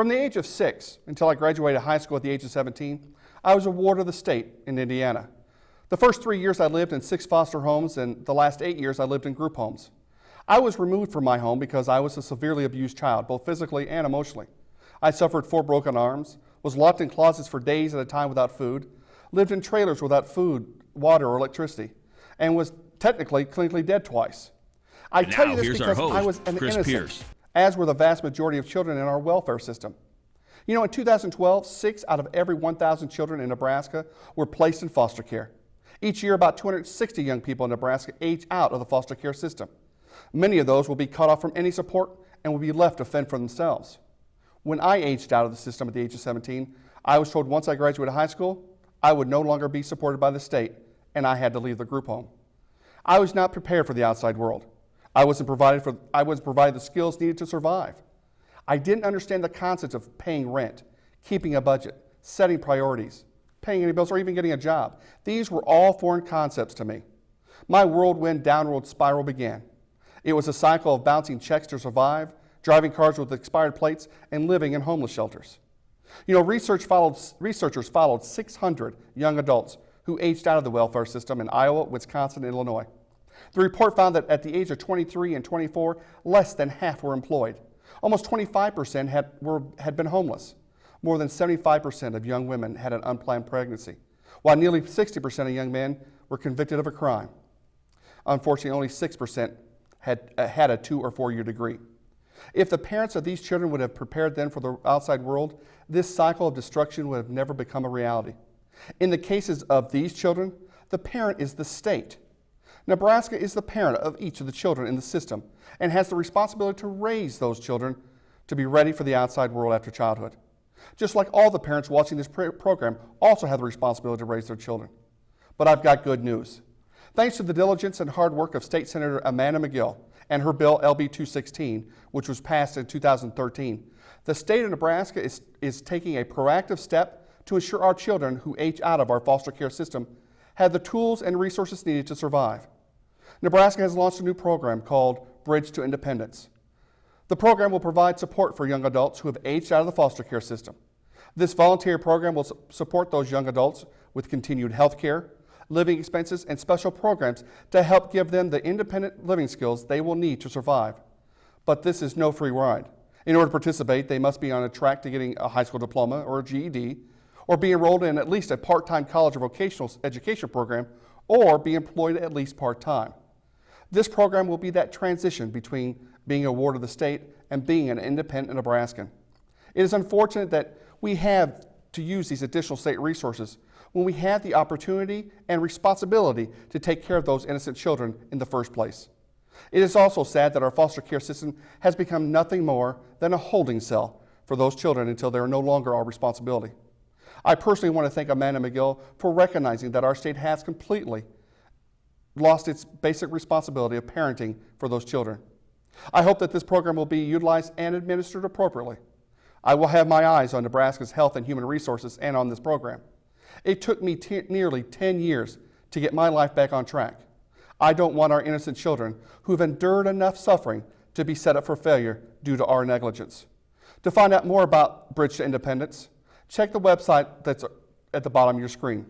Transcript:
From the age of 6 until I graduated high school at the age of 17, I was a ward of the state in Indiana. The first 3 years I lived in 6 foster homes, and the last 8 years I lived in group homes. I was removed from my home because I was a severely abused child, both physically and emotionally. I suffered 4 broken arms, was locked in closets for days at a time without food, lived in trailers without food, water, or electricity, and was technically clinically dead twice. I tell you this because I was an innocent, as were the vast majority of children in our welfare system. You know, in 2012, 6 out of every 1,000 children in Nebraska were placed in foster care. Each year, about 260 young people in Nebraska age out of the foster care system. Many of those will be cut off from any support and will be left to fend for themselves. When I aged out of the system at the age of 17, I was told once I graduated high school, I would no longer be supported by the state, and I had to leave the group home. I was not prepared for the outside world. I wasn't provided the skills needed to survive. I didn't understand the concepts of paying rent, keeping a budget, setting priorities, paying any bills, or even getting a job. These were all foreign concepts to me. My whirlwind downward spiral began. It was a cycle of bouncing checks to survive, driving cars with expired plates, and living in homeless shelters. You know, researchers followed 600 young adults who aged out of the welfare system in Iowa, Wisconsin, and Illinois. The report found that at the age of 23 and 24, less than half were employed. Almost 25% had been homeless. More than 75% of young women had an unplanned pregnancy, while nearly 60% of young men were convicted of a crime. Unfortunately, only 6% had a 2 or 4 year degree. If the parents of these children would have prepared them for the outside world, this cycle of destruction would have never become a reality. In the cases of these children, the parent is the state. Nebraska is the parent of each of the children in the system and has the responsibility to raise those children to be ready for the outside world after childhood. Just like all the parents watching this program also have the responsibility to raise their children. But I've got good news. Thanks to the diligence and hard work of State Senator Amanda McGill and her bill LB 216, which was passed in 2013, the state of Nebraska is taking a proactive step to ensure our children who age out of our foster care system have the tools and resources needed to survive. Nebraska has launched a new program called Bridge to Independence. The program will provide support for young adults who have aged out of the foster care system. This voluntary program will support those young adults with continued health care, living expenses, and special programs to help give them the independent living skills they will need to survive. But this is no free ride. In order to participate, they must be on a track to getting a high school diploma or a GED, or be enrolled in at least a part-time college or vocational education program, or be employed at least part-time. This program will be that transition between being a ward of the state and being an independent Nebraskan. It is unfortunate that we have to use these additional state resources when we have the opportunity and responsibility to take care of those innocent children in the first place. It is also sad that our foster care system has become nothing more than a holding cell for those children until they are no longer our responsibility. I personally want to thank Amanda McGill for recognizing that our state has completely lost its basic responsibility of parenting for those children. I hope that this program will be utilized and administered appropriately. I will have my eyes on Nebraska's Health and Human Resources and on this program. It took me nearly 10 years to get my life back on track. I don't want our innocent children who've endured enough suffering to be set up for failure due to our negligence. To find out more about Bridge to Independence, check the website that's at the bottom of your screen.